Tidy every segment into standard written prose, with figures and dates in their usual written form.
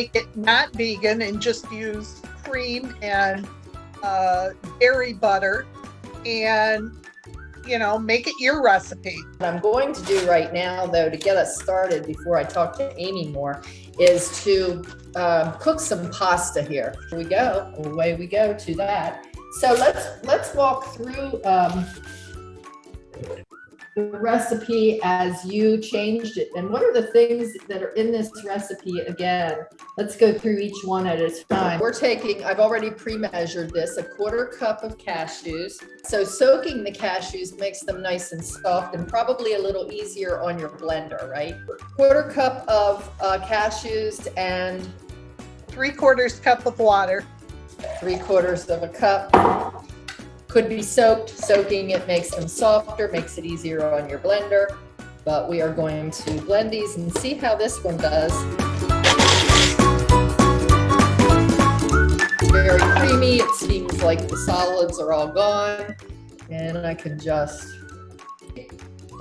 make it not vegan and just use cream and dairy butter and, make it your recipe. What I'm going to do right now, though, to get us started before I talk to Aimee more, is to cook some pasta here. Here we go. Away we go to that. So let's walk through the recipe as you changed it. And what are the things that are in this recipe again? Let's go through each one at a time. I've already pre-measured this, 1/4 cup of cashews. So soaking the cashews makes them nice and soft and probably a little easier on your blender, right? 1/4 cup of cashews and 3/4 cup of water. 3/4 of a cup. Could be soaked. Soaking it makes them softer, makes it easier on your blender. But we are going to blend these and see how this one does. Very creamy. It seems like the solids are all gone. And I can just...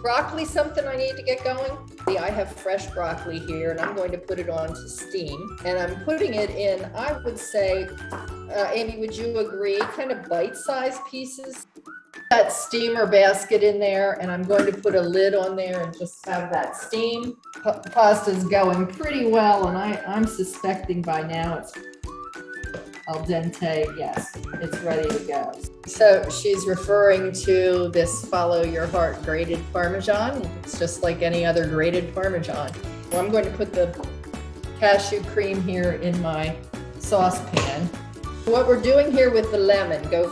Broccoli, something I need to get going. See, I have fresh broccoli here and I'm going to put it on to steam. And I'm putting it in, I would say, Aimee, would you agree, kind of bite-sized pieces? That steamer basket in there, and I'm going to put a lid on there and just have that steam. Pasta's going pretty well, and I'm suspecting by now it's al dente. Yes, it's ready to go. So she's referring to this Follow Your Heart grated Parmesan. It's just like any other grated Parmesan. Well, I'm going to put the cashew cream here in my saucepan. What we're doing here with the lemon, go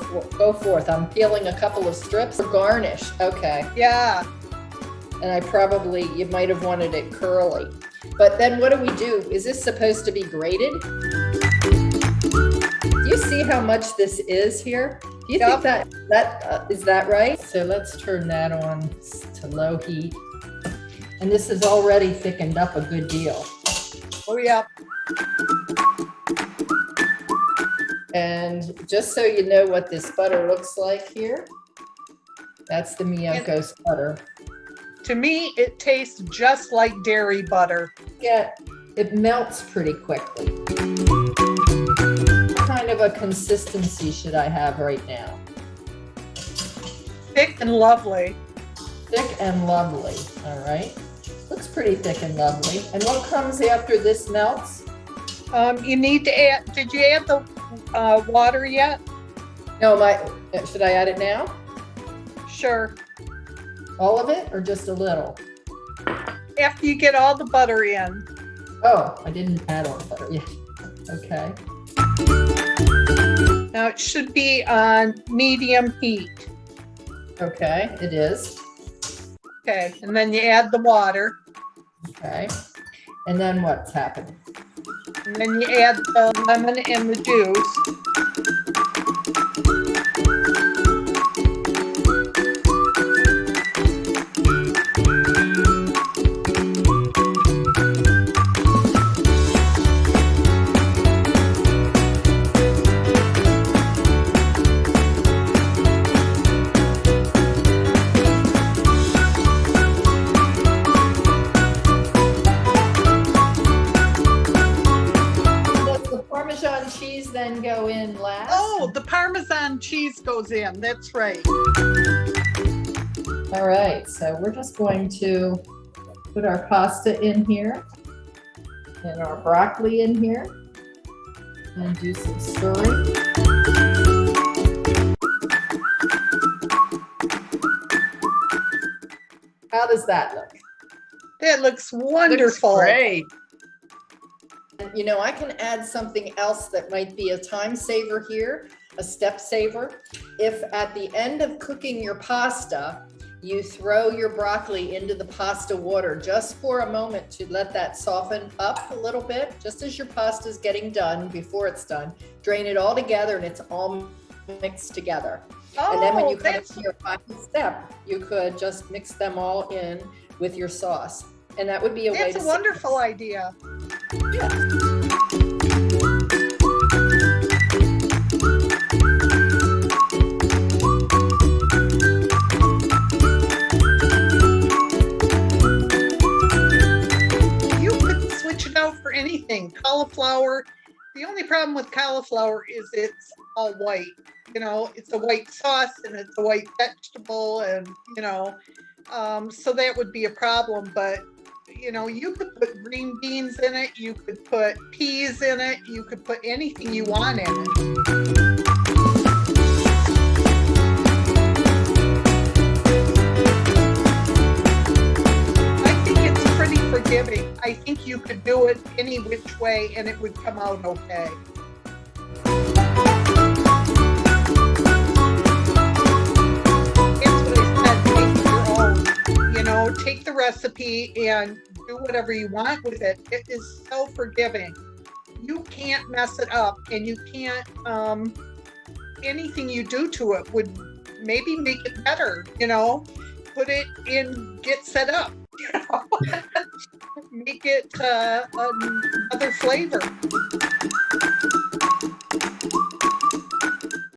forth. I'm peeling a couple of strips for garnish. Okay. Yeah. And you might have wanted it curly. But then what do we do? Is this supposed to be grated? Do you see how much this is here? Do you think that is that right? So let's turn that on to low heat. And this is already thickened up a good deal. Oh, yeah. And just so you know what this butter looks like here, that's the Miyoko's butter. To me, it tastes just like dairy butter. Yeah, it melts pretty quickly. What kind of a consistency should I have right now? Thick and lovely. Thick and lovely, all right. Looks pretty thick and lovely. And what comes after this melts? You need to add, did you add the water yet? No, should I add it now? Sure. All of it or just a little? After you get all the butter in. Oh, I didn't add all the butter yet. Okay. Now it should be on medium heat. Okay, it is. Okay, and then you add the water. Okay. And then what's happening? And then you add the lemon and the juice. Parmesan cheese then go in last? Oh, the Parmesan cheese goes in. That's right. All right, so we're just going to put our pasta in here and our broccoli in here and do some stirring. How does that look? That looks wonderful. Looks great. You know, I can add something else that might be a time saver here, a step saver. If at the end of cooking your pasta, you throw your broccoli into the pasta water just for a moment to let that soften up a little bit, just as your pasta is getting done, before it's done, drain it all together and it's all mixed together. Oh, and then when you come to your final step, you could just mix them all in with your sauce. And that would be a way to... That's a wonderful idea. Yeah. You could switch it out for anything. Cauliflower. The only problem with cauliflower is it's all white. You know, it's a white sauce and it's a white vegetable, and so that would be a problem. But you could put green beans in it. You could put peas in it. You could put anything you want in it. Forgiving. I think you could do it any which way and it would come out okay. That's what I said, make it your own. Take the recipe and do whatever you want with it. It is so forgiving. You can't mess it up, and you can't, anything you do to it would maybe make it better, put it in GetSetUp. Make it another flavor.